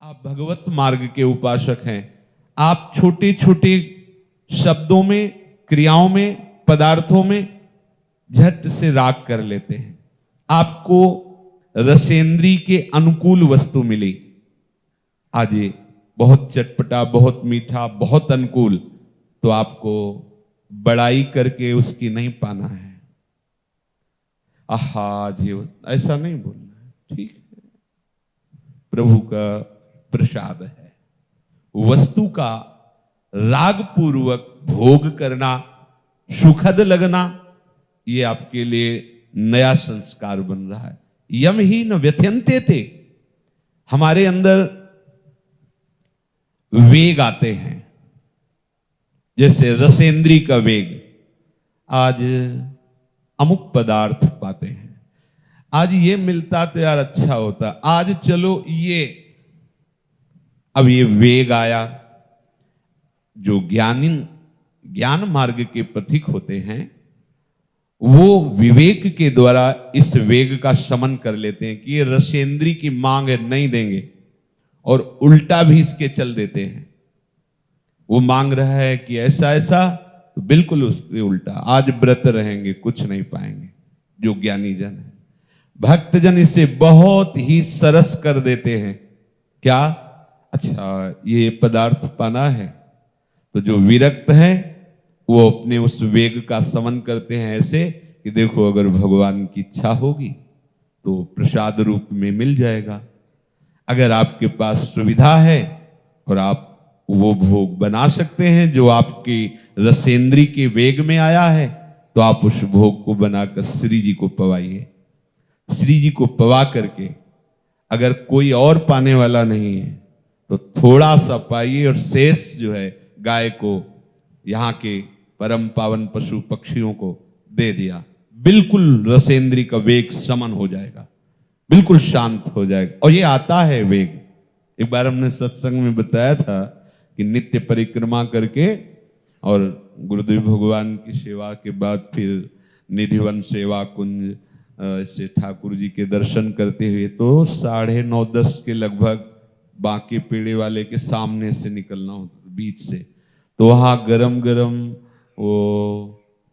आप भगवत मार्ग के उपासक हैं। आप छोटे छोटे शब्दों में, क्रियाओं में, पदार्थों में झट से राग कर लेते हैं। आपको रसेंद्री के अनुकूल वस्तु मिली, आज ये बहुत चटपटा, बहुत मीठा, बहुत अनुकूल, तो आपको बड़ाई करके उसकी नहीं पाना है। आहा जीवन, ऐसा नहीं बोलना है, ठीक है। प्रभु का प्रसाद है, वस्तु का राग पूर्वक भोग करना, सुखद लगना, ये आपके लिए नया संस्कार बन रहा है। यम ही न व्यथ्यन्ते थे, हमारे अंदर वेग आते हैं, जैसे रसेंद्री का वेग। आज अमुक पदार्थ पाते हैं, आज ये मिलता तो यार अच्छा होता, आज चलो ये, अब ये वेग आया। जो ज्ञान मार्ग के पथिक होते हैं वो विवेक के द्वारा इस वेग का शमन कर लेते हैं कि ये रसेंद्री की मांग नहीं देंगे, और उल्टा भी इसके चल देते हैं। वो मांग रहा है कि ऐसा ऐसा, तो बिल्कुल उसके उल्टा, आज व्रत रहेंगे कुछ नहीं पाएंगे। जो ज्ञानी जन है, भक्तजन इसे बहुत ही सरस कर देते हैं। क्या? अच्छा ये पदार्थ पाना है, तो जो विरक्त है वो अपने उस वेग का समन करते हैं ऐसे कि देखो अगर भगवान की इच्छा होगी तो प्रसाद रूप में मिल जाएगा। अगर आपके पास सुविधा है और आप वो भोग बना सकते हैं जो आपकी रसेंद्री के वेग में आया है, तो आप उस भोग को बनाकर श्री जी को पवाइए। श्री जी को पवा करके अगर कोई और पाने वाला नहीं है तो थोड़ा सा पाइए, और शेष जो है गाय को, यहाँ के परम पावन पशु पक्षियों को दे दिया। बिल्कुल रसेंद्री का वेग समन हो जाएगा, बिल्कुल शांत हो जाएगा। और ये आता है वेग। एक बार हमने सत्संग में बताया था कि नित्य परिक्रमा करके और गुरुदेव भगवान की सेवा के बाद फिर निधिवन सेवा कुंज ऐसे ठाकुर जी के दर्शन करते हुए तो 9:30-10 के लगभग बांके पेड़े वाले के सामने से निकलना होता, बीच से। तो वहां गरम गरम वो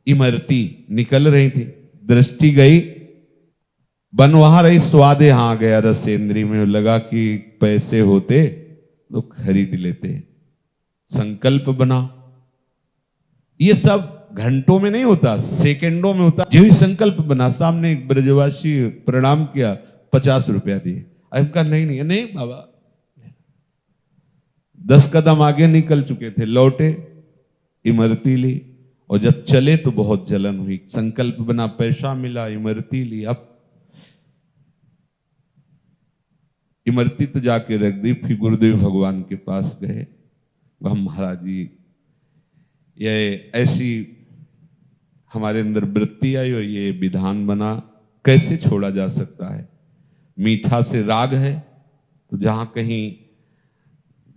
इमरती निकल रही थी, दृष्टि गई, बन वहां रही, स्वाद यहाँ गया रसेंद्री में। लगा कि पैसे होते तो खरीद लेते। संकल्प बना। ये सब घंटों में नहीं होता, सेकंडों में होता। जो ही संकल्प बना, सामने एक ब्रजवासी प्रणाम किया, 50 रुपया दिए। अब कहा नहीं नहीं बाबा, 10 कदम आगे निकल चुके थे, लौटे, इमरती ली, और जब चले तो बहुत जलन हुई। संकल्प बना, पैसा मिला, इमरती ली। अब इमरती तो जाके रख दी, फिर गुरुदेव भगवान के पास गए। वह महाराज जी, ये ऐसी हमारे अंदर वृत्ति आई और ये विधान बना, कैसे छोड़ा जा सकता है? मीठा से राग है, तो जहां कहीं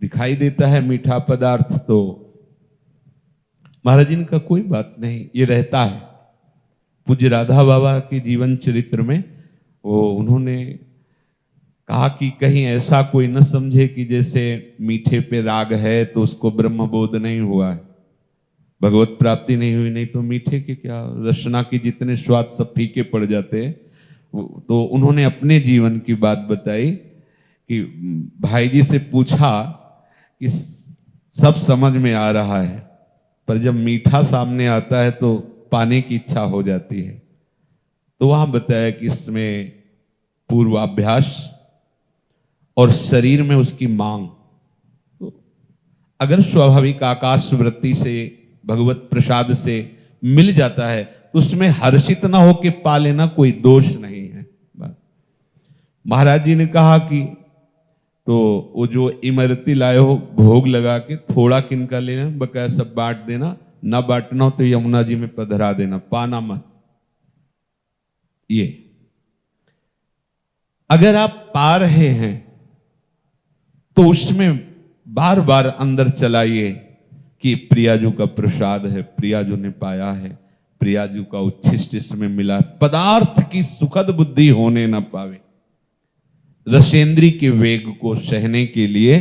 दिखाई देता है मीठा पदार्थ तो महाराज जी का कोई बात नहीं, ये रहता है। पूज्य राधा बाबा के जीवन चरित्र में वो उन्होंने कहा कि कहीं ऐसा कोई न समझे कि जैसे मीठे पे राग है तो उसको ब्रह्मबोध नहीं हुआ है, भगवत प्राप्ति नहीं हुई। नहीं तो मीठे के क्या, रसना के जितने स्वाद सब फीके पड़ जाते हैं। तो उन्होंने अपने जीवन की बात बताई कि भाई जी से पूछा कि सब समझ में आ रहा है, पर जब मीठा सामने आता है तो पाने की इच्छा हो जाती है। तो वहां बताया कि इसमें पूर्वाभ्यास और शरीर में उसकी मांग। तो अगर स्वाभाविक आकाश वृत्ति से, भगवत प्रसाद से मिल जाता है तो उसमें हर्षित ना होके पा लेना कोई दोष नहीं है। महाराज जी ने कहा कि तो वो जो इमरती लाए हो भोग लगा के थोड़ा किनका लेना, बकाया सब बांट देना, ना बांटना हो तो यमुना जी में पधरा देना, पाना मत। ये अगर आप पा रहे हैं तो उसमें बार बार अंदर चलाइए कि प्रियाजू का प्रसाद है, प्रियाजू ने पाया है, प्रियाजू का उच्छिष्ट इसमें मिला। पदार्थ की सुखद बुद्धि होने न पावे। रसेंद्री के वेग को सहने के लिए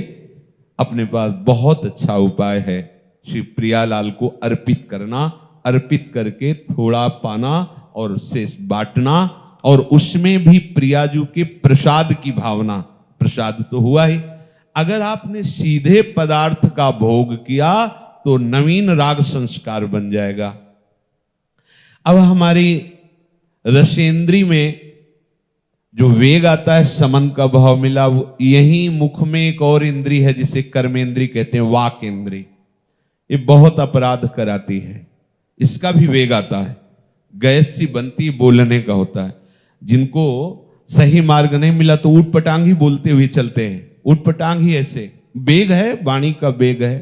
अपने पास बहुत अच्छा उपाय है, श्री प्रियालाल को अर्पित करना, अर्पित करके थोड़ा पाना और शेष बांटना, और उसमें भी प्रियाजू के प्रसाद की भावना। प्रसाद तो हुआ ही, अगर आपने सीधे पदार्थ का भोग किया तो नवीन राग संस्कार बन जाएगा। अब हमारी रसेंद्री में जो वेग आता है, समन का भाव मिला, यही मुख में एक और इंद्री है जिसे कर्मेंद्री कहते हैं, वाक इंद्री। ये बहुत अपराध कराती है, इसका भी वेग आता है, गैस सी बनती बोलने का होता है। जिनको सही मार्ग नहीं मिला तो ऊट पटांग ही बोलते हुए चलते हैं, ऊट पटांग ही ऐसे, वेग है, वाणी का वेग है।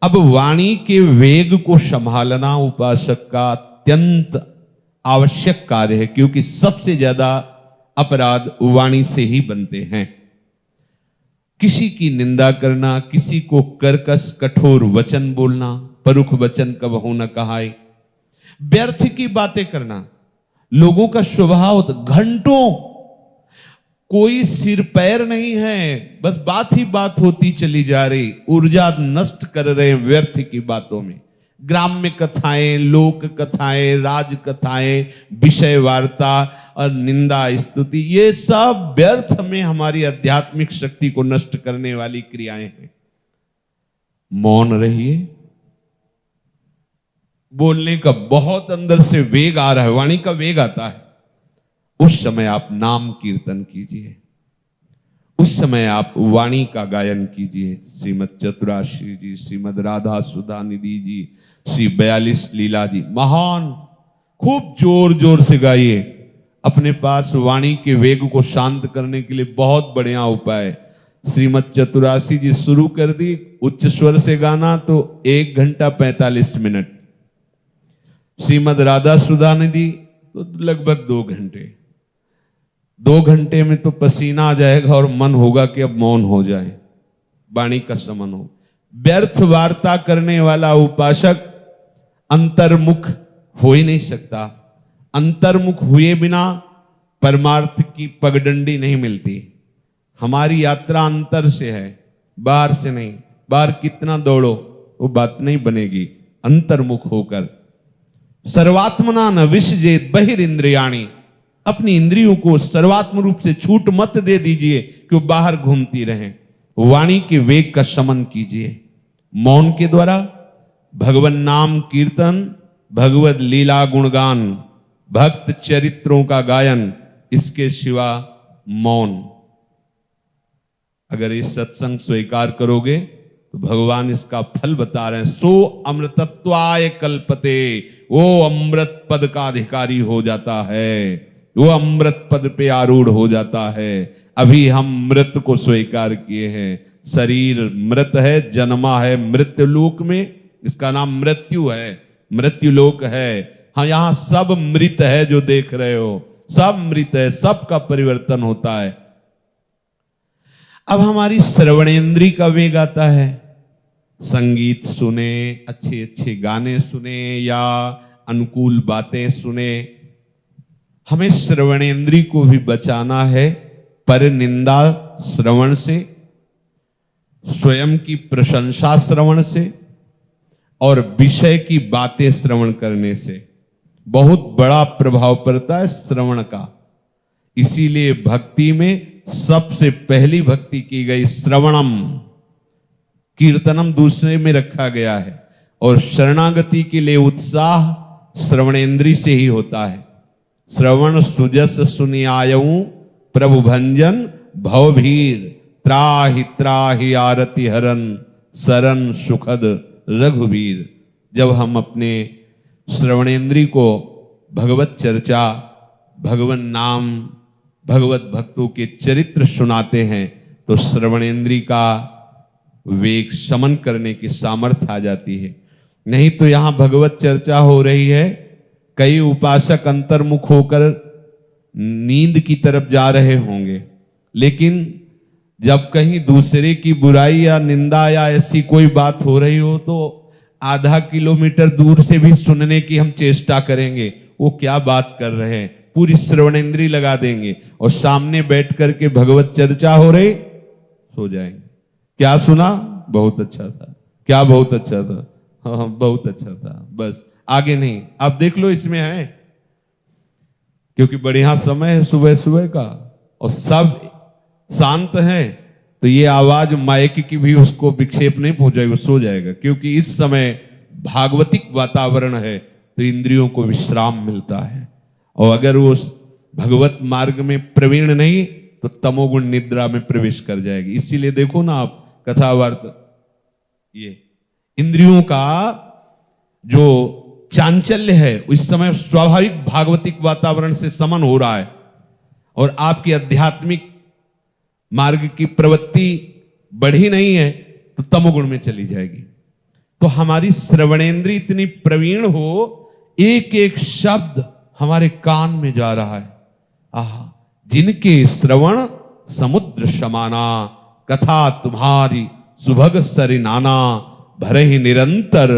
अब वाणी के वेग को संभालना उपासक का अत्यंत आवश्यक कार्य है, क्योंकि सबसे ज्यादा अपराध वाणी से ही बनते हैं। किसी की निंदा करना, किसी को कर्कश कठोर वचन बोलना, परुख वचन कबहु न कहाय, व्यर्थ की बातें करना। लोगों का स्वभाव घंटों कोई सिर पैर नहीं है, बस बात ही बात होती चली जा रही, ऊर्जा नष्ट कर रहे हैं व्यर्थ की बातों में। ग्राम्य कथाएं, लोक कथाएं, राज कथाएं, विषय वार्ता और निंदा स्तुति, ये सब व्यर्थ में हमारी आध्यात्मिक शक्ति को नष्ट करने वाली क्रियाएं हैं। मौन रहिए। बोलने का बहुत अंदर से वेग आ रहा है, वाणी का वेग आता है, उस समय आप नाम कीर्तन कीजिए, उस समय आप वाणी का गायन कीजिए। श्रीमद चतुराशी जी, श्रीमद राधा सुधा निधि जी, श्री 42 लीला जी, महान, खूब जोर जोर से गाइए। अपने पास वाणी के वेग को शांत करने के लिए बहुत बढ़िया उपाय। श्रीमद चतुराशी जी शुरू कर दी, उच्च स्वर से गाना तो 1 घंटा 45 मिनट। श्रीमद राधा सुधा निधि तो लगभग 2 घंटे। 2 घंटे में तो पसीना आ जाएगा और मन होगा कि अब मौन हो जाए, वाणी का समन हो। व्यर्थ वार्ता करने वाला उपासक अंतर्मुख हो ही नहीं सकता। अंतर्मुख हुए बिना परमार्थ की पगडंडी नहीं मिलती। हमारी यात्रा अंतर से है, बाहर से नहीं। बाहर कितना दौड़ो वो बात नहीं बनेगी, अंतर्मुख होकर। सर्वात्मना न विसजेत बहिरिंद्रियाणि, अपनी इंद्रियों को सर्वात्म रूप से छूट मत दे दीजिए कि वो बाहर घूमती रहें। वाणी के वेग का शमन कीजिए मौन के द्वारा। भगवन नाम कीर्तन, भगवत लीला गुणगान, भक्त चरित्रों का गायन, इसके सिवा मौन। अगर ये सत्संग स्वीकार करोगे तो भगवान इसका फल बता रहे हैं। सो अमृतत्वाय कल्पते, वो अमृत पद का अधिकारी हो जाता है, वो अमृत पद पे आरूढ़ हो जाता है। अभी हम मृत को स्वीकार किए हैं। शरीर मृत है, जन्मा है मृत्यु लोक में, इसका नाम मृत्यु है, मृत्यु लोक है। हाँ, यहां सब मृत है, जो देख रहे हो सब मृत है, सबका परिवर्तन होता है। अब हमारी श्रवणेंद्री का वेग आता है। संगीत सुने, अच्छे अच्छे गाने सुने या अनुकूल बातें सुने। हमें श्रवणेंद्री को भी बचाना है पर निंदा श्रवण से, स्वयं की प्रशंसा श्रवण से और विषय की बातें श्रवण करने से। बहुत बड़ा प्रभाव पड़ता है श्रवण का। इसीलिए भक्ति में सबसे पहली भक्ति की गई श्रवणम, कीर्तनम दूसरे में रखा गया है। और शरणागति के लिए उत्साह श्रवणेंद्री से ही होता है। श्रवण सुजस सुनियायऊ प्रभु भंजन भवभीर, त्राहि त्राहि आरति हरन सरन सुखद रघुवीर। जब हम अपने श्रवणेंद्री को भगवत चर्चा, भगवन नाम, भगवत भक्तों के चरित्र सुनाते हैं तो श्रवणेंद्री का वेग शमन करने की सामर्थ्य आ जाती है। नहीं तो यहां भगवत चर्चा हो रही है, कई उपासक अंतर्मुख होकर नींद की तरफ जा रहे होंगे, लेकिन जब कहीं दूसरे की बुराई या निंदा या ऐसी कोई बात हो रही हो तो आधा किलोमीटर दूर से भी सुनने की हम चेष्टा करेंगे, वो क्या बात कर रहे हैं, पूरी श्रवणेंद्री लगा देंगे और सामने बैठ करके भगवत चर्चा हो रही, सो जाएंगे। क्या सुना? बहुत अच्छा था। क्या बहुत अच्छा था? हाँ बहुत अच्छा था, बस आगे नहीं। आप देख लो इसमें है, क्योंकि बढ़िया समय है सुबह सुबह का और सब शांत है, तो ये आवाज माइक की भी उसको विक्षेप नहीं पहुंचाएगी, सो जाएगा। क्योंकि इस समय भागवतिक वातावरण है तो इंद्रियों को विश्राम मिलता है, और अगर वो भगवत मार्ग में प्रवीण नहीं तो तमोगुण निद्रा में प्रवेश कर जाएगी। इसीलिए देखो ना आप कथावार्ता, ये इंद्रियों का जो चांचल्य है इस समय स्वाभाविक भागवतिक वातावरण से समन हो रहा है, और आपकी आध्यात्मिक मार्ग की प्रवृत्ति बढ़ी नहीं है तो तमोगुण में चली जाएगी। तो हमारी श्रवणेंद्रिय इतनी प्रवीण हो, एक एक शब्द हमारे कान में जा रहा है। आहा, जिनके श्रवण समुद्र समाना, कथा तुम्हारी सुभग सरिनाना, भरे ही निरंतर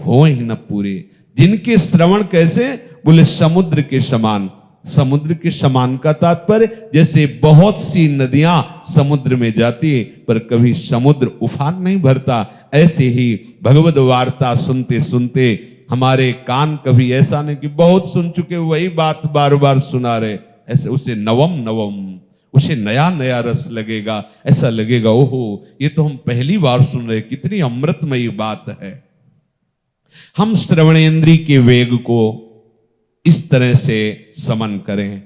हो ही न पूरे। जिनके श्रवण कैसे? बोले समुद्र के समान। समुद्र के समान का तात्पर्य जैसे बहुत सी नदियां समुद्र में जाती है पर कभी समुद्र उफान नहीं भरता, ऐसे ही भगवद वार्ता सुनते सुनते हमारे कान कभी ऐसा नहीं कि बहुत सुन चुके वही बात बार बार सुना रहे, ऐसे उसे नवम नवम, उसे नया नया रस लगेगा। ऐसा लगेगा ओहो ये तो हम पहली बार सुन रहे, कितनी अमृतमयी बात है। हम श्रवणेंद्रिय के वेग को इस तरह से समन करें।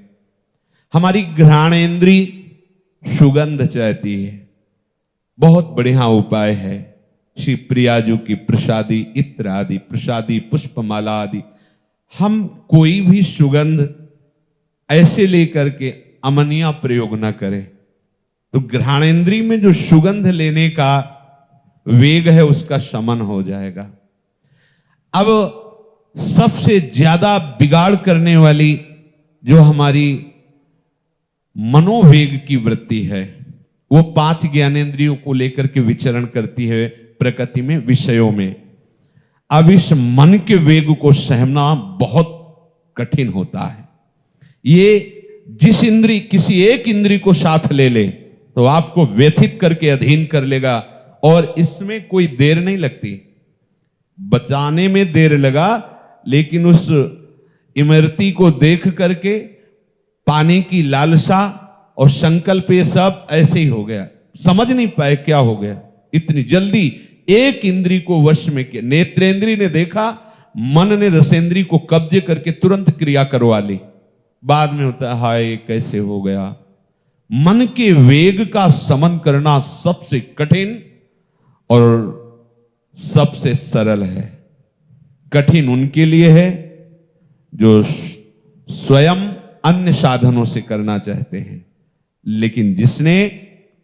हमारी घ्राणेंद्रिय सुगंध चाहती है, बहुत बढ़िया उपाय है। श्री प्रियाजू की प्रसादी इत्र आदि, प्रसादी पुष्पमाला आदि, हम कोई भी सुगंध ऐसे लेकर के अमनिया प्रयोग ना करें, तो घ्राणेंद्रिय में जो सुगंध लेने का वेग है उसका शमन हो जाएगा। अब सबसे ज्यादा बिगाड़ करने वाली जो हमारी मनोवेग की वृत्ति है वो 5 ज्ञानेंद्रियों को लेकर के विचरण करती है प्रकृति में, विषयों में। अब इस मन के वेग को सहना बहुत कठिन होता है। ये जिस इंद्री किसी एक इंद्री को साथ ले ले तो आपको व्यथित करके अधीन कर लेगा, और इसमें कोई देर नहीं लगती। बचाने में देर लगा, लेकिन उस इमरती को देख करके पाने की लालसा और संकल्प ये सब ऐसे ही हो गया, समझ नहीं पाए क्या हो गया। इतनी जल्दी एक इंद्री को वश में किया। नेत्रेंद्री ने देखा, मन ने रसेंद्री को कब्जे करके तुरंत क्रिया करवा ली। बाद में होता है हाय कैसे हो गया। मन के वेग का समन करना सबसे कठिन और सबसे सरल है। कठिन उनके लिए है जो स्वयं अन्य साधनों से करना चाहते हैं, लेकिन जिसने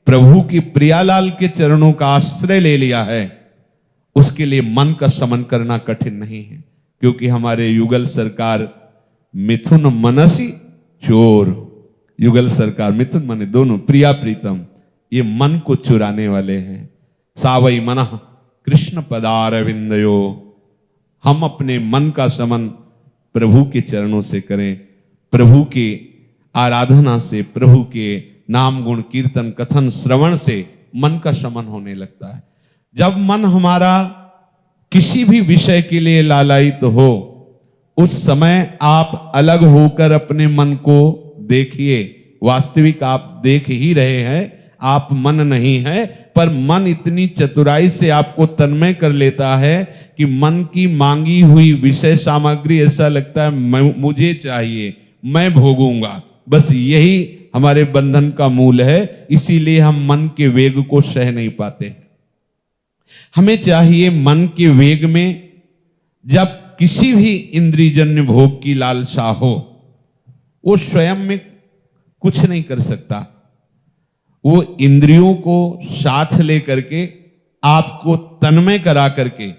प्रभु की प्रियालाल के चरणों का आश्रय ले लिया है उसके लिए मन का समन करना कठिन नहीं है। क्योंकि हमारे युगल सरकार मिथुन मनसी चोर, युगल सरकार मिथुन मने दोनों प्रिया प्रीतम, ये मन को चुराने वाले हैं। सावई मनः कृष्ण पदारविंदयो, हम अपने मन का समन प्रभु के चरणों से करें, प्रभु की आराधना से, प्रभु के नाम गुण कीर्तन कथन श्रवण से मन का समन होने लगता है। जब मन हमारा किसी भी विषय के लिए लालायित हो उस समय आप अलग होकर अपने मन को देखिए। वास्तविक आप देख ही रहे हैं, आप मन नहीं है, पर मन इतनी चतुराई से आपको तन्मय कर लेता है कि मन की मांगी हुई विषय सामग्री ऐसा लगता है मुझे चाहिए, मैं भोगूंगा। बस यही हमारे बंधन का मूल है। इसीलिए हम मन के वेग को सह नहीं पाते। हमें चाहिए मन के वेग में जब किसी भी इंद्रियजन्य भोग की लालसा हो, वो स्वयं में कुछ नहीं कर सकता। वो इंद्रियों को साथ ले करके आपको तन्मय करा करके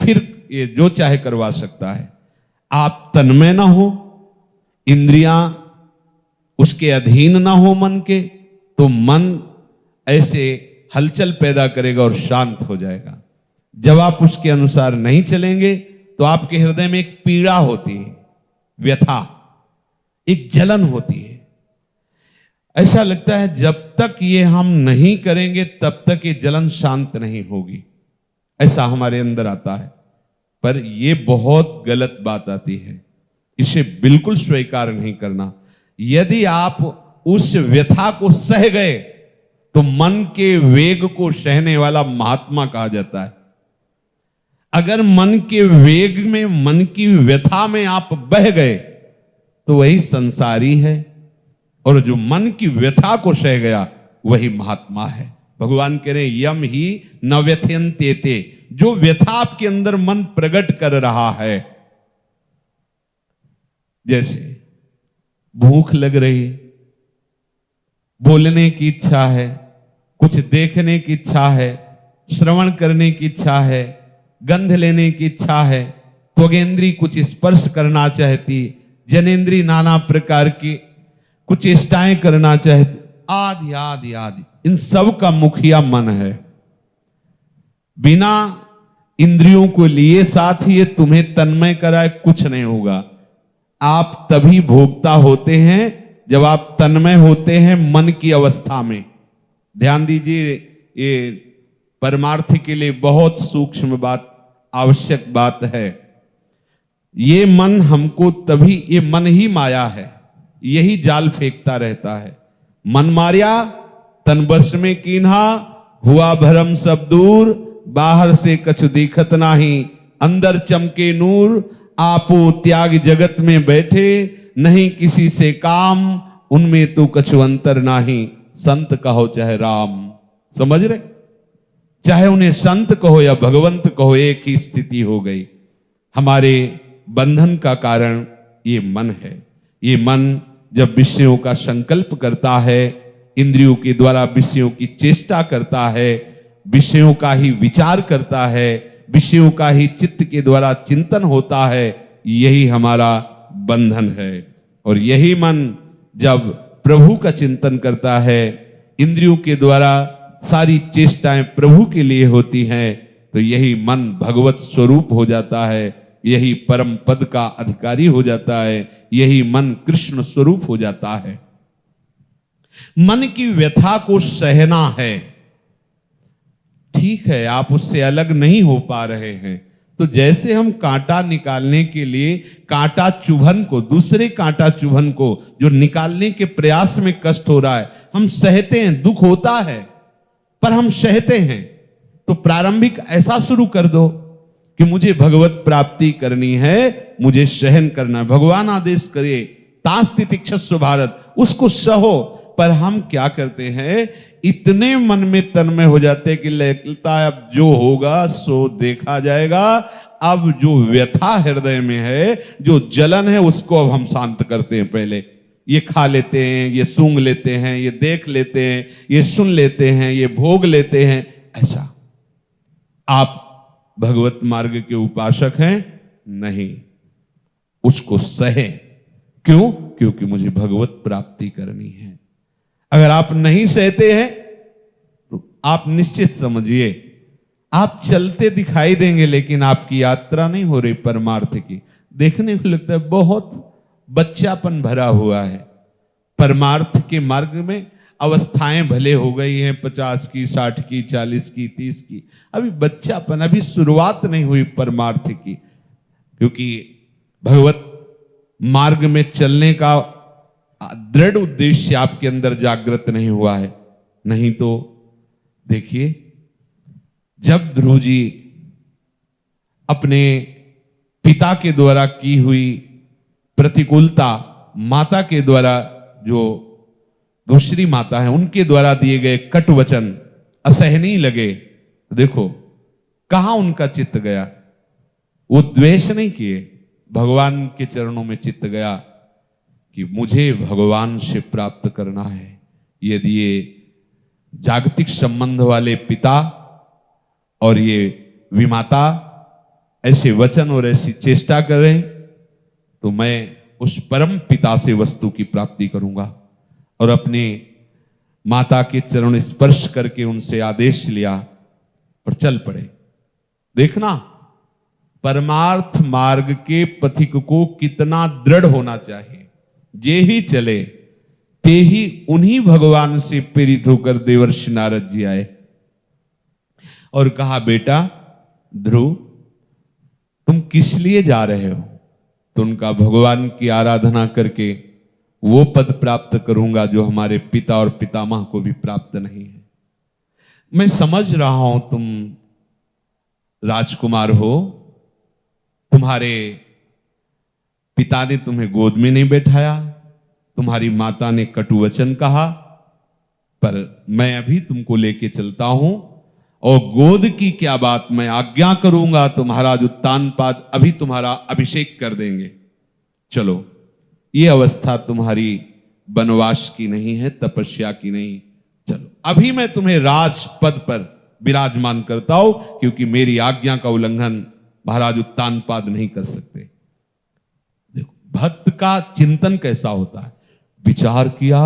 फिर ये जो चाहे करवा सकता है। आप तन्मय ना हो, इंद्रियां उसके अधीन ना हो मन के, तो मन ऐसे हलचल पैदा करेगा और शांत हो जाएगा। जब आप उसके अनुसार नहीं चलेंगे तो आपके हृदय में एक पीड़ा होती है, व्यथा, एक जलन होती है। ऐसा लगता है जब तक ये हम नहीं करेंगे तब तक ये जलन शांत नहीं होगी, ऐसा हमारे अंदर आता है। पर ये बहुत गलत बात आती है, इसे बिल्कुल स्वीकार नहीं करना। यदि आप उस व्यथा को सह गए तो मन के वेग को सहने वाला महात्मा कहा जाता है। अगर मन के वेग में, मन की व्यथा में आप बह गए तो वही संसारी है, और जो मन की व्यथा को सह गया वही महात्मा है। भगवान कह रहे यम ही न व्यथयन्ते, जो व्यथा आपके अंदर मन प्रकट कर रहा है, जैसे भूख लग रही है, बोलने की इच्छा है, कुछ देखने की इच्छा है, श्रवण करने की इच्छा है, गंध लेने की इच्छा है, त्वगेंद्री कुछ स्पर्श करना चाहती, जनेन्द्री नाना प्रकार की कुछ चेष्टाएं करना चाहती, आदि आदि आदि, इन सब का मुखिया मन है। बिना इंद्रियों को लिए साथ ही ये तुम्हें तन्मय कराए कुछ नहीं होगा। आप तभी भोगता होते हैं जब आप तन्मय होते हैं मन की अवस्था में। ध्यान दीजिए, ये परमार्थ के लिए बहुत सूक्ष्म बात, आवश्यक बात है। ये मन हमको तभी, ये मन ही माया है, यही जाल फेंकता रहता है। मन मारिया तन बस में कीन्हा, हुआ भरम सब दूर, बाहर से कछु दिखत नाही, अंदर चमके नूर, आपो त्याग जगत में बैठे, नहीं किसी से काम, उनमें तो कछु अंतर नाही, संत कहो चाहे राम। समझ रहे, चाहे उन्हें संत कहो या भगवंत कहो, एक ही स्थिति हो गई। हमारे बंधन का कारण ये मन है। ये मन जब विषयों का संकल्प करता है, इंद्रियों के द्वारा विषयों की चेष्टा करता है, विषयों का ही विचार करता है, विषयों का ही चित्त के द्वारा चिंतन होता है, यही हमारा बंधन है। और यही मन जब प्रभु का चिंतन करता है, इंद्रियों के द्वारा सारी चेष्टाएं प्रभु के लिए होती हैं, तो यही मन भगवत स्वरूप हो जाता है, यही परम पद का अधिकारी हो जाता है, यही मन कृष्ण स्वरूप हो जाता है। मन की व्यथा को सहना है, ठीक है, आप उससे अलग नहीं हो पा रहे हैं, तो जैसे हम कांटा निकालने के लिए कांटा चुभन को, दूसरे कांटा चुभन को जो निकालने के प्रयास में कष्ट हो रहा है, हम सहते हैं, दुख होता है पर हम सहते हैं। तो प्रारंभिक ऐसा शुरू कर दो कि मुझे भगवत प्राप्ति करनी है, मुझे सहन करना है। भगवान आदेश करे तास्ति तितिक्षस्व भारत, उसको सहो। पर हम क्या करते हैं, इतने मन में तन्मय हो जाते कि लगता है अब जो होगा सो देखा जाएगा। अब जो व्यथा हृदय में है, जो जलन है, उसको अब हम शांत करते हैं। पहले ये खा लेते हैं, ये सूंघ लेते हैं, ये देख लेते हैं, ये सुन लेते हैं, ये भोग लेते हैं। ऐसा आप भगवत मार्ग के उपासक हैं? नहीं, उसको सहे। क्यों? क्योंकि मुझे भगवत प्राप्ति करनी है। अगर आप नहीं सहते हैं तो आप निश्चित समझिए आप चलते दिखाई देंगे, लेकिन आपकी यात्रा नहीं हो रही परमार्थ की। देखने को लगता है बहुत बच्चापन भरा हुआ है। परमार्थ के मार्ग में अवस्थाएं भले हो गई हैं, 50 की, 60 की, 40 की, 30 की, अभी बच्चापन, अभी शुरुआत नहीं हुई परमार्थ की। क्योंकि भगवत मार्ग में चलने का दृढ़ उद्देश्य आपके अंदर जागृत नहीं हुआ है। नहीं तो देखिए, जब ध्रुव जी अपने पिता के द्वारा की हुई प्रतिकूलता, माता के द्वारा, जो दूसरी माता है उनके द्वारा दिए गए कटु वचन असहनीय लगे, देखो कहां उनका चित्त गया। वो द्वेष नहीं किए, भगवान के चरणों में चित्त गया कि मुझे भगवान से प्राप्त करना है। यदि ये जागतिक संबंध वाले पिता और ये विमाता ऐसे वचन और ऐसी चेष्टा करें, तो मैं उस परम पिता से वस्तु की प्राप्ति करूंगा। और अपने माता के चरण स्पर्श करके उनसे आदेश लिया और चल पड़े। देखना परमार्थ मार्ग के पथिक को कितना दृढ़ होना चाहिए। जे ही चले ते ही उन्हीं भगवान से प्रेरित होकर देवर्षि नारद जी आए और कहा, बेटा ध्रुव तुम किस लिए जा रहे हो? तो उनका, भगवान की आराधना करके वो पद प्राप्त करूंगा जो हमारे पिता और पितामह को भी प्राप्त नहीं है। मैं समझ रहा हूं तुम राजकुमार हो, तुम्हारे पिता ने तुम्हें गोद में नहीं बैठाया, तुम्हारी माता ने कटु वचन कहा, पर मैं अभी तुमको लेके चलता हूं और गोद की क्या बात, मैं आज्ञा करूंगा तो महाराज उत्तानपाद अभी तुम्हारा अभिषेक कर देंगे। चलो, ये अवस्था तुम्हारी वनवास की नहीं है, तपस्या की नहीं। चलो अभी मैं तुम्हें राजपद पर विराजमान करता हूं, क्योंकि मेरी आज्ञा का उल्लंघन महाराज उत्तानपाद नहीं कर सकते। देखो भक्त का चिंतन कैसा होता है। विचार किया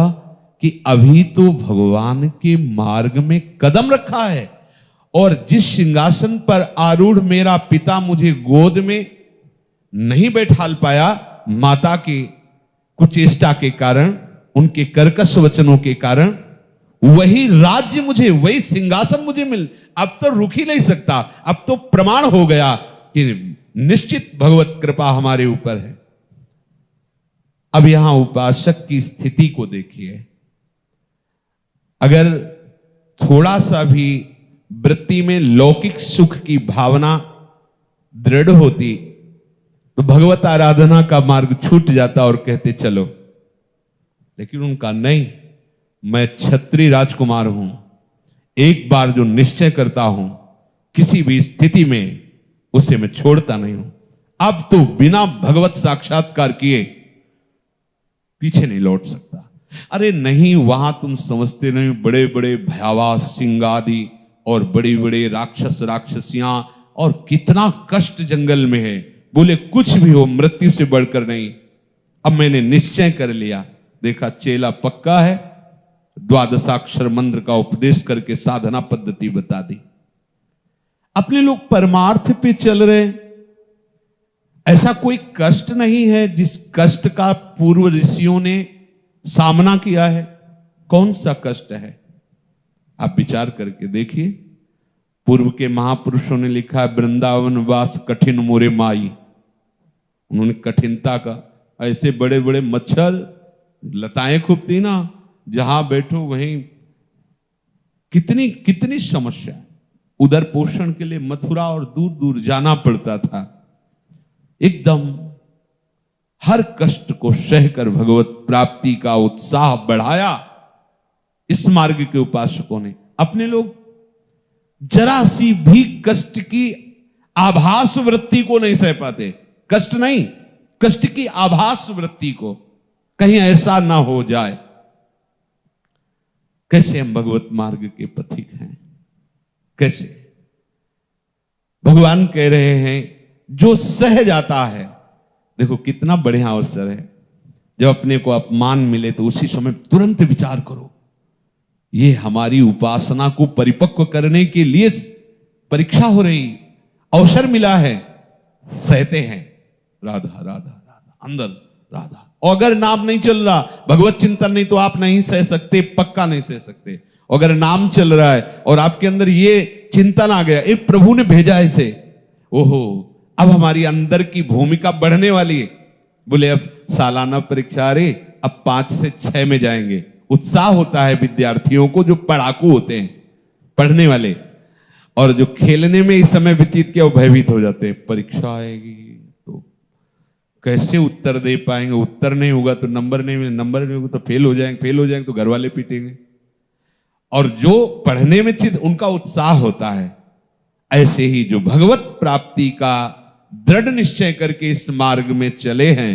कि अभी तो भगवान के मार्ग में कदम रखा है और जिस सिंहासन पर आरूढ़ मेरा पिता मुझे गोद में नहीं बैठाल पाया, माता की कुचेष्टा के कारण, उनके कर्कश वचनों के कारण, वही राज्य मुझे, वही सिंहासन मुझे मिल, अब तो रुक ही नहीं सकता। अब तो प्रमाण हो गया कि निश्चित भगवत कृपा हमारे ऊपर है। अब यहां उपासक की स्थिति को देखिए। अगर थोड़ा सा भी वृत्ति में लौकिक सुख की भावना दृढ़ होती तो भगवत आराधना का मार्ग छूट जाता और कहते चलो, लेकिन उनका नहीं। मैं क्षत्रिय राजकुमार हूं, एक बार जो निश्चय करता हूं किसी भी स्थिति में उसे मैं छोड़ता नहीं हूं। अब तो बिना भगवत साक्षात्कार किए पीछे नहीं लौट सकता। अरे नहीं, वहां तुम समझते नहीं, बड़े बड़े भयावह सिंह आदि और बड़ी बड़े राक्षस राक्षसियां और कितना कष्ट जंगल में है। बोले कुछ भी हो, मृत्यु से बढ़कर नहीं। अब मैंने निश्चय कर लिया, देखा चेला पक्का है, द्वादशाक्षर मंत्र का उपदेश करके साधना पद्धति बता दी। अपने लोग परमार्थ पे चल रहे। ऐसा कोई कष्ट नहीं है जिस कष्ट का पूर्व ऋषियों ने सामना किया है। कौन सा कष्ट है? आप विचार करके देखिए। पूर्व के महापुरुषों ने लिखा है, वृंदावन वास कठिन मोरे माई। उन्होंने कठिनता का, ऐसे बड़े बड़े मच्छर लताएं खूब थी ना, जहां बैठो वहीं कितनी कितनी समस्या। उदर पोषण के लिए मथुरा और दूर दूर जाना पड़ता था। एकदम हर कष्ट को सहकर भगवत प्राप्ति का उत्साह बढ़ाया इस मार्ग के उपासकों ने। अपने लोग जरा सी भी कष्ट की आभास वृत्ति को नहीं सह पाते। कष्ट नहीं, कष्ट की आभास वृत्ति को, कहीं ऐसा ना हो जाए। कैसे हम भगवत मार्ग के पथिक हैं? कैसे? भगवान कह रहे हैं जो सह जाता है। देखो कितना बढ़िया अवसर है। जब अपने को अपमान मिले तो उसी समय तुरंत विचार करो, ये हमारी उपासना को परिपक्व करने के लिए परीक्षा हो रही, अवसर मिला है, सहते हैं। राधा राधा राधा, अंदर राधा। और अगर नाम नहीं चल रहा, भगवत चिंतन नहीं, तो आप नहीं सह सकते, पक्का नहीं सह सकते। अगर नाम चल रहा है और आपके अंदर ये चिंतन आ गया, एक प्रभु ने भेजा इसे, ओहो अब हमारी अंदर की भूमिका बढ़ने वाली है। बोले अब सालाना परीक्षा, अरे अब 5 से 6 में जाएंगे। उत्साह होता है विद्यार्थियों को जो पढ़ाकू होते हैं, पढ़ने वाले, और जो खेलने में इस समय व्यतीत किया वो भयभीत हो जाते हैं। परीक्षा आएगी तो कैसे उत्तर दे पाएंगे, उत्तर नहीं होगा तो नंबर नहीं मिले, नंबर नहीं होगा तो फेल हो जाएंगे तो घर वाले पीटेंगे। और जो पढ़ने में चित उनका उत्साह होता है, ऐसे ही जो भगवत प्राप्ति का दृढ़ निश्चय करके इस मार्ग में चले हैं,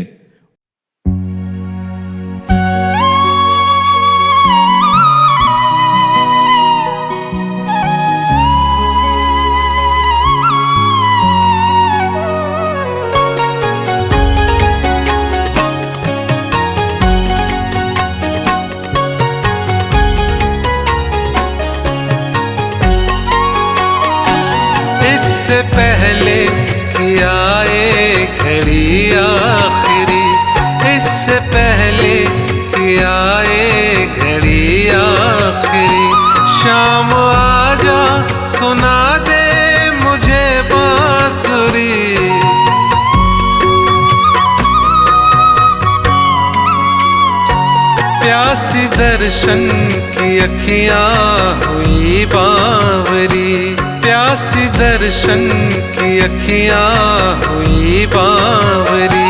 इससे पहले कि आए घड़ी आखिरी, इस इससे पहले कि आए घड़ी आखिरी, शाम आजा सुना दे मुझे बांसुरी। प्यासी दर्शन की अखियां हुई बावरी, प्यासी दर्शन की अखियां हुई बावरी।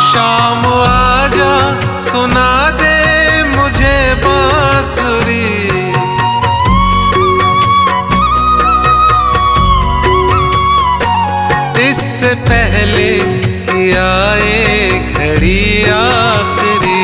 शाम आजा सुना दे मुझे बांसुरी। इससे पहले कि आए घड़ी आखिरी।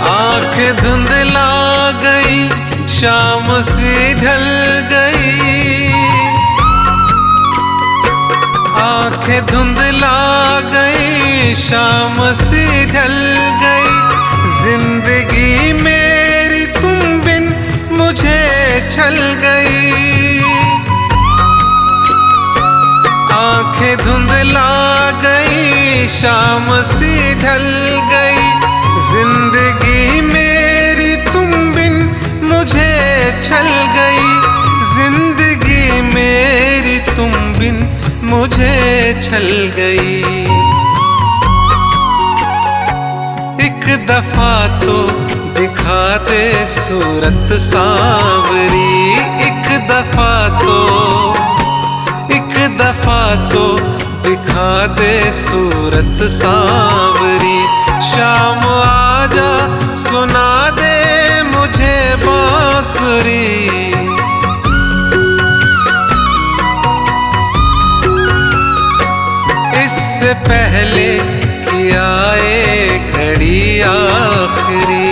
आंखें धुंधला गई, शाम सी ढल गई। आंखें धुंधला गई, शाम सी ढल गई। जिंदगी मेरी तुम बिन मुझे छल गई। आंखें धुंधला गई, शाम सी ढल गई। जिंदगी मेरी तुम बिन मुझे छल गई। जिंदगी मेरी तुम बिन मुझे छल गई। एक दफा तो दिखा दे सूरत सांवरी, एक दफा तो दिखा दे सूरत सांवरी। शाम आजा सुना दे मुझे बांसुरी। इससे पहले कि आए घड़ी आखिरी।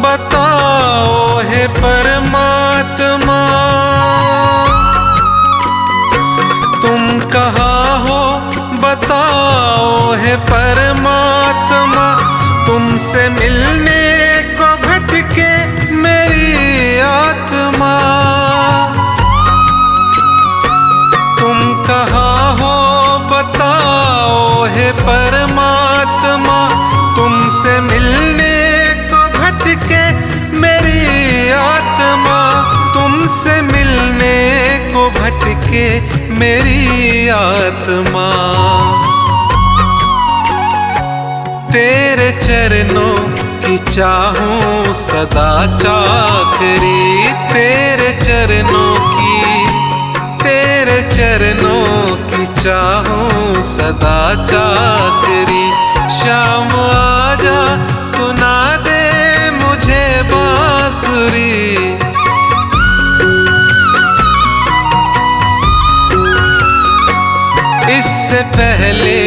बताओ हे परमात्मा, तुम कहाँ हो बताओ हे परमात्मा। तुमसे मिलने को भटके मेरी आत्मा। तुम कहाँ हो बताओ हे परमात्मा। तुमसे मिलने के मेरी आत्मा, तुमसे मिलने को भटके मेरी आत्मा। तेरे चरणों की चाहूं सदा चाकरी। तेरे चरणों की चाहूं सदा चाकरी। शाम आजा सुना दे मुझे बांसुरी। इससे पहले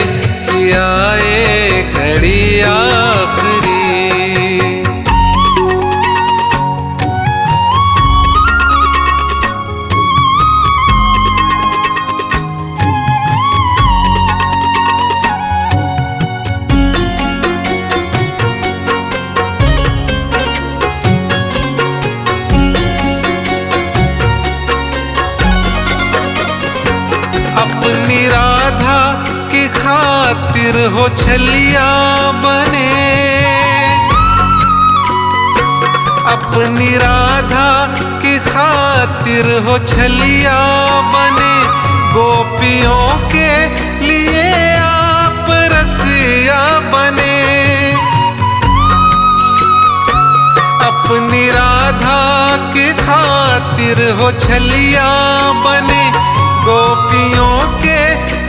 कि आए घड़ी आखिरी। अपनी राधा की खातिर हो छलिया बने। अपनी राधा की खातिर हो छलिया बने। गोपियों के लिए आप रसिया बने। अपनी राधा की खातिर हो छलिया बने। गोपियों के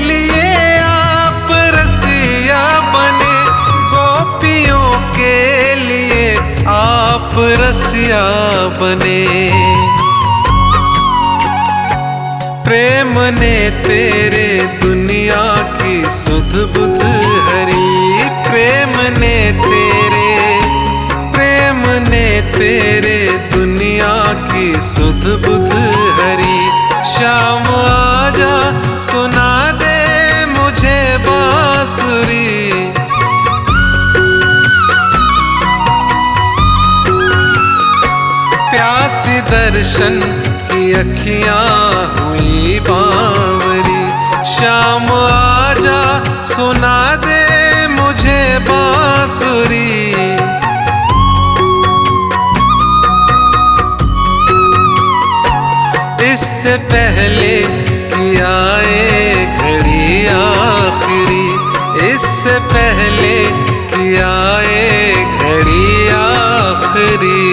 लिए आप रसिया आप रसिया बने। प्रेम ने तेरे दुनिया की सुध बुध हरी। प्रेम ने तेरे दुनिया की सुध बुध हरी। शाम आजा सुना दे मुझे बांसुरी। प्यासी दर्शन की अखियां हुई बावरी। शाम आजा सुना दे मुझे बांसुरी। इससे पहले कि आए घड़ी आखिरी। इससे पहले कि आए घड़ी आखिरी।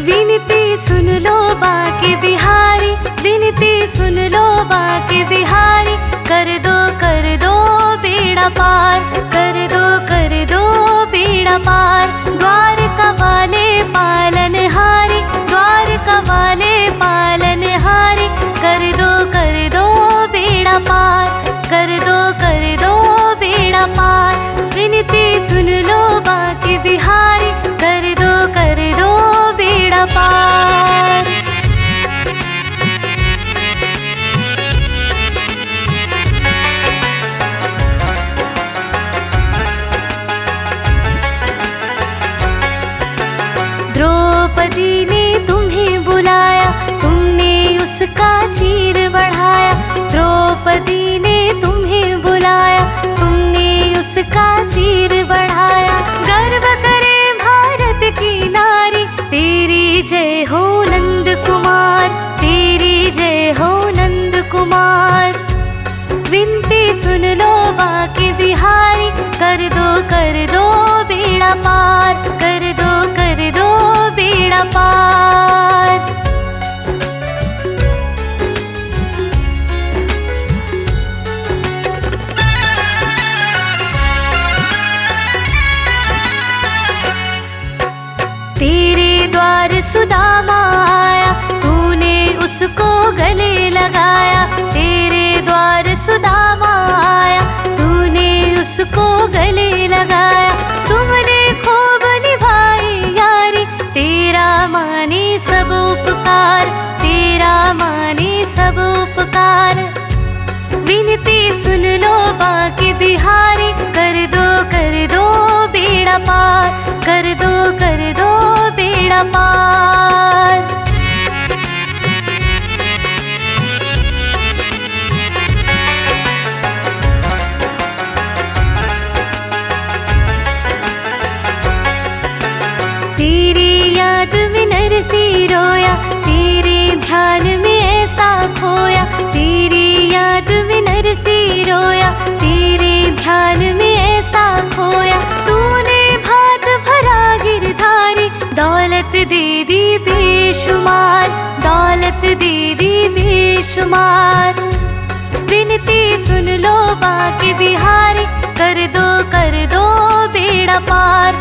विनती सुन लो बाके बिहारी, विनती सुन लो बाके बिहारी। कर दो बेड़ा पार, कर दो बेड़ा पार। द्वारका वाले पालनहारी, द्वारका वाले पालनहारी। कर दो बेड़ा पार, कर दो बेड़ा पार। विनती सुन लो बाके बिहारी, कर दो बेड़ा पार। द्रौपदी ने तुम्हें बुलाया, तुमने उसका चीर बढ़ाया। द्रौपदी ने तुम्हें बुलाया, तुमने उसका चीर बढ़ाया। गर्व करे भारत की नारी, तेरी जय हो नंद कुमार, तेरी जय हो नंद कुमार। विनती सुन लो बाके बिहारी, कर दो बेड़ा पार, कर दो बेड़ा पार। तेरे द्वार सुदामा आया, तूने उसको गले लगाया। तेरे द्वार सुदामा आया, तूने उसको गले लगाया। तुमने खूब निभाई यारी, तेरा माने सब उपकार, तेरा माने सब उपकार। विनती सुन लो बाके बिहारी, कर दो बेड़ा पार, कर दो बेड़ा पार। तेरी याद में नरसी रोया, तेरे ध्यान में ऐसा खोया। तेरी याद में नरसी रोया, तेरे ध्यान में ऐसा खोया। तूने भात भरा गिरधारी, दौलत दे दी बेशुमार, दौलत दे दी बेशुमार। विनती सुन लो बाके बिहारी, कर दो बेड़ा पार,